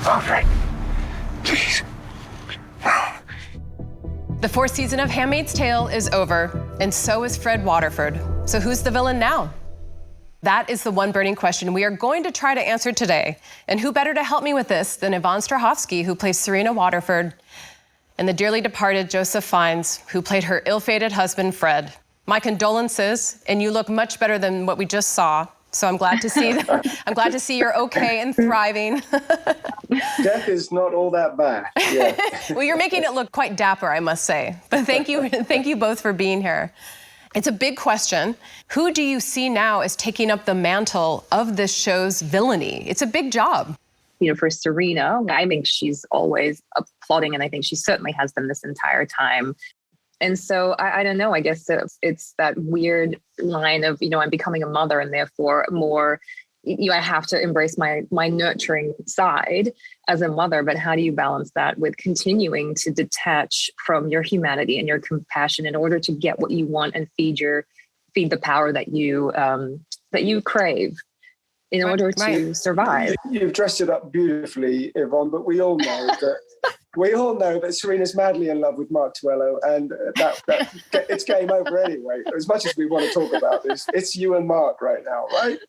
Alfred, please. The fourth season of Handmaid's Tale is over, and so is Fred Waterford. So who's the villain now? That is the one burning question we are going to try to answer today. And who better to help me with this than Yvonne Strahovski, who plays Serena Waterford, and the dearly departed Joseph Fiennes, who played her ill-fated husband, Fred. My condolences, and you look much better than what we just saw. So I'm glad to see I'm glad to see you're okay and thriving. Death is not all that bad. Yeah. Well, you're making it look quite dapper, I must say. But thank you both for being here. It's a big question. Who do you see now as taking up the mantle of this show's villainy? It's a big job. You know, for Serena, I think she's always applauding, and I think she certainly has been this entire time. And so I don't know, I guess it's that weird line of, you know, I'm becoming a mother and therefore more, you know, I have to embrace my nurturing side as a mother. But how do you balance that with continuing to detach from your humanity and your compassion in order to get what you want and feed the power that you crave in order to survive? You've dressed it up beautifully, Yvonne, but we all know that Serena's madly in love with Mark Tuello, and that it's game over anyway. As much as we want to talk about this, it's you and Mark right now, right?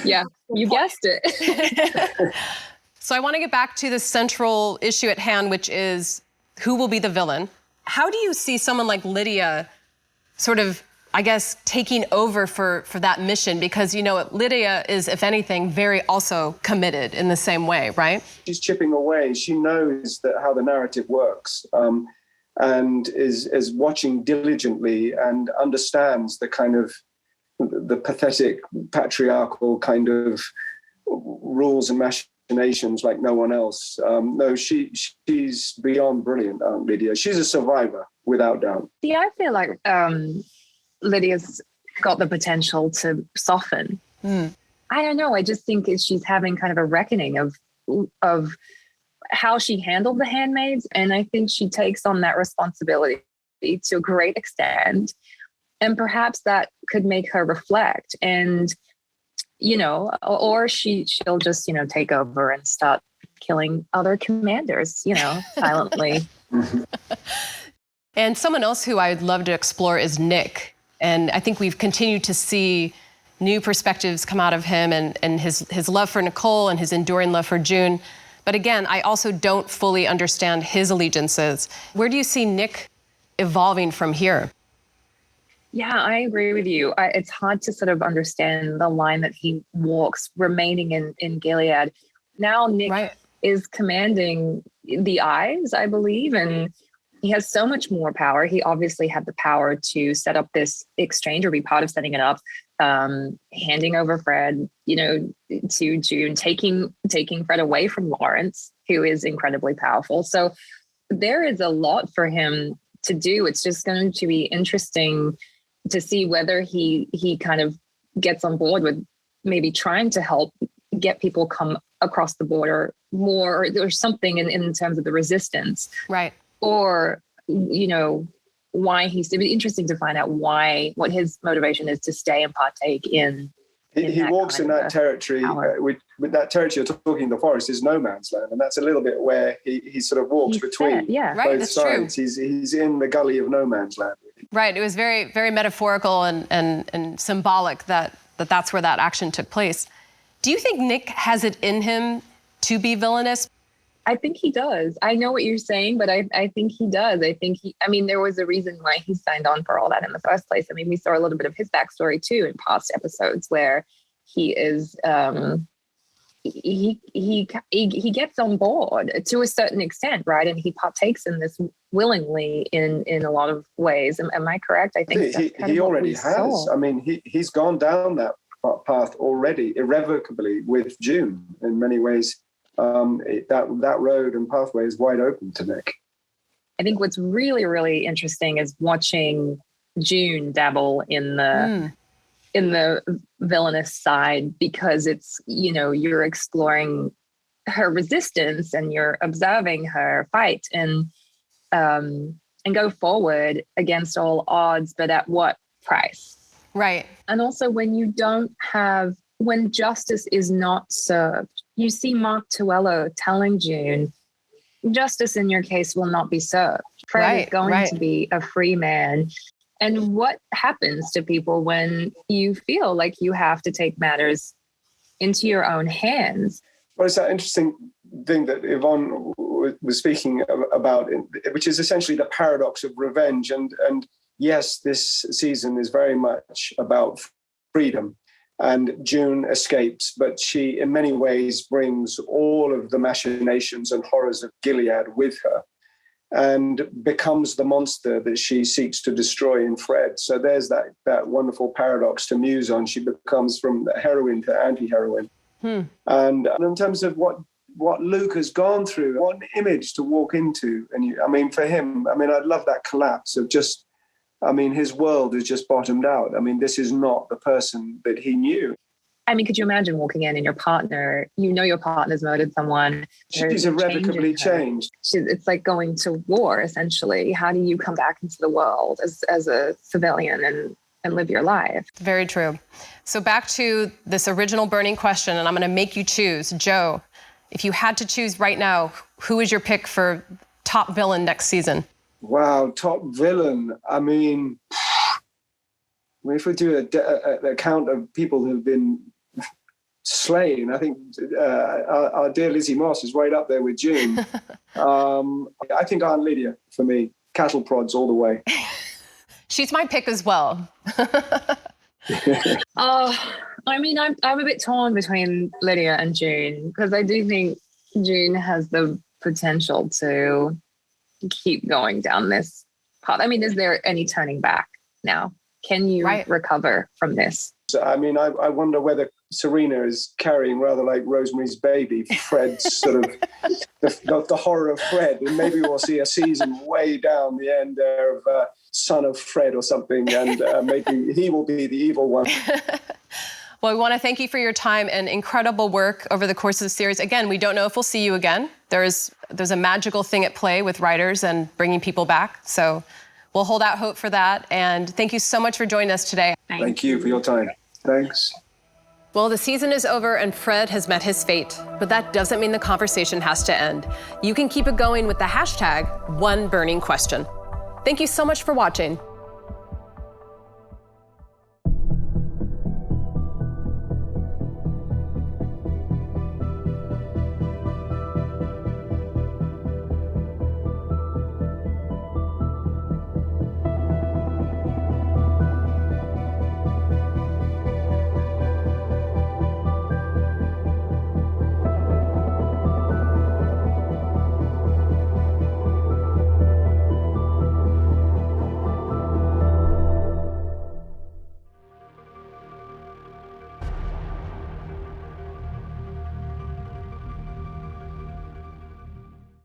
Yeah, you guessed it. So I want to get back to the central issue at hand, which is who will be the villain. How do you see someone like Lydia sort of, I guess, taking over for that mission? Because, you know, Lydia is, if anything, very also committed in the same way, right? She's chipping away. She knows how the narrative works, and is watching diligently and understands the kind of the pathetic patriarchal kind of rules and machinations like no one else. No, she's beyond brilliant, Aunt Lydia. She's a survivor, without doubt. Yeah, I feel like Lydia's got the potential to soften. I don't know. I just think she's having kind of a reckoning of how she handled the handmaids. And I think she takes on that responsibility to a great extent. And perhaps that could make her reflect and, you know, or she'll just, you know, take over and start killing other commanders, you know, silently. And someone else who I'd love to explore is Nick. And I think we've continued to see new perspectives come out of him and his love for Nicole and his enduring love for June. But again, I also don't fully understand his allegiances. Where do you see Nick evolving from here? Yeah, I agree with you. It's hard to sort of understand the line that he walks remaining in Gilead. Now Nick is commanding the eyes, I believe, and he has so much more power. He obviously had the power to set up this exchange or be part of setting it up, handing over Fred, you know, to June, taking Fred away from Lawrence, who is incredibly powerful. So there is a lot for him to do. It's just going to be interesting to see whether he kind of gets on board with maybe trying to help get people come across the border more, or there's something in terms of the resistance. Right. Or, you know, why it'd be interesting to find out what his motivation is to stay and partake in he walks in that territory, with that territory you're talking, the forest is no man's land. And that's a little bit where he sort of walks between both sides. True. He's in the gully of no man's land. Right. It was very, very metaphorical and symbolic that's where that action took place. Do you think Nick has it in him to be villainous? I think he does. I know what you're saying, but I think he does. I mean, there was a reason why he signed on for all that in the first place. I mean, we saw a little bit of his backstory too in past episodes where he is, he gets on board to a certain extent, right? And he partakes in this willingly in a lot of ways. Am I correct? I think he already has. Saw. I mean, he's gone down that path already irrevocably with June in many ways. That road and pathway is wide open to Nick. I think what's really, really interesting is watching June dabble in the villainous side, because it's, you know, you're exploring her resistance and you're observing her fight and go forward against all odds, but at what price? Right. And also when justice is not served you see Mark Tuello telling June, justice in your case will not be served. Fred is going to be a free man. And what happens to people when you feel like you have to take matters into your own hands? Well, it's that interesting thing that Yvonne was speaking about, which is essentially the paradox of revenge. And yes, this season is very much about freedom. And June escapes, but she in many ways brings all of the machinations and horrors of Gilead with her and becomes the monster that she seeks to destroy in Fred. So there's that wonderful paradox to muse on. She becomes from heroine to anti-heroine. And in terms of what Luke has gone through, what an image to walk into. And for him, I love that collapse of just, his world is just bottomed out. This is not the person that he knew. Could you imagine walking in and your partner's murdered someone? She's irrevocably changed. It's like going to war, essentially. How do you come back into the world as a civilian and live your life? Very true. So back to this original burning question, and I'm going to make you choose. Joe, if you had to choose right now, who is your pick for top villain next season? Wow, top villain. If we do a count of people who've been slain, I think our dear Lizzie Moss is right up there with June. I think Aunt Lydia, for me, cattle prods all the way. She's my pick as well. I'm a bit torn between Lydia and June, because I do think June has the potential to keep going down this path. Is there any turning back now? Can you recover from this? I wonder whether Serena is carrying, rather like Rosemary's Baby, Fred's sort of the horror of Fred, and maybe we'll see a season way down the end there of Son of Fred or something, and maybe he will be the evil one. Well, we want to thank you for your time and incredible work over the course of the series. Again, we don't know if we'll see you again. There's a magical thing at play with writers and bringing people back. So we'll hold out hope for that. And thank you so much for joining us today. Thank you for your time. Thanks. Well, the season is over and Fred has met his fate, but that doesn't mean the conversation has to end. You can keep it going with the hashtag #OneBurningQuestion. Thank you so much for watching.